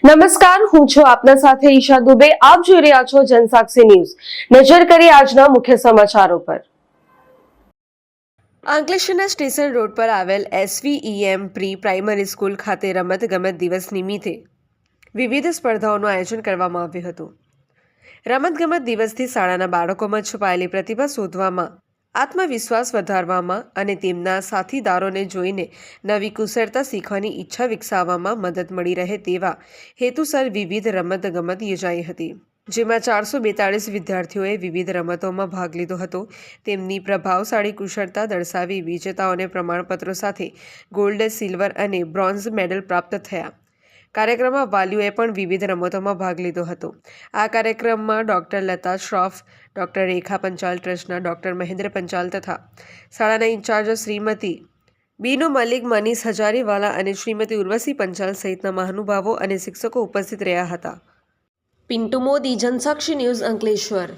નમસ્કાર, હું છું આપના સાથે ઈશા દુબે. આપ જોઈ રહ્યા છો જનસાક્ષી ન્યૂઝ. નજર કરીએ આજના મુખ્ય સમાચારો પર. અંકલેશ્વરના સ્ટેશન રોડ પર આવેલ SVEM પ્રી પ્રાઇમરી સ્કૂલ ખાતે રમતગમત દિવસ નિમિત્તે વિવિધ સ્પર્ધાઓનું આયોજન કરવામાં આવ્યું હતું. રમતગમત દિવસથી શાળાના બાળકોમાં છુપાયેલી પ્રતિભા શોધવામાં, આત્મવિશ્વાસ વધારવામાં અને તેમના સાથીદારોને જોઈને નવી કુશળતા શીખવાની ઈચ્છા વિકસાવવામાં મદદ મળી રહે તેવા હેતુસર વિવિધ રમતગમત યોજાઈ હતી, જેમાં 442 વિદ્યાર્થીઓએ વિવિધ રમતોમાં ભાગ લીધો હતો. તેમની પ્રભાવશાળી કુશળતા દર્શાવી વિજેતાઓને પ્રમાણપત્રો સાથે ગોલ્ડ, સિલ્વર અને બ્રોન્ઝ મેડલ પ્રાપ્ત થયા. કાર્યક્રમમાં વાલીઓએ પણ વિવિધ રમતોમાં ભાગ લીધો હતો. આ કાર્યક્રમમાં ડૉક્ટર લતા શ્રોફ, ડૉક્ટર રેખા પંચાલ, ટ્રસ્ટના ડૉક્ટર મહેન્દ્ર પંચાલ તથા શાળાના ઇન્ચાર્જ શ્રીમતી બીનુ મલિક, મનીષ હજારીવાલા અને શ્રીમતી ઉર્વશી પંચાલ સહિતના મહાનુભાવો અને શિક્ષકો ઉપસ્થિત રહ્યા હતા. પિન્ટુ મોદી, જનસાક્ષી ન્યૂઝ, અંકલેશ્વર.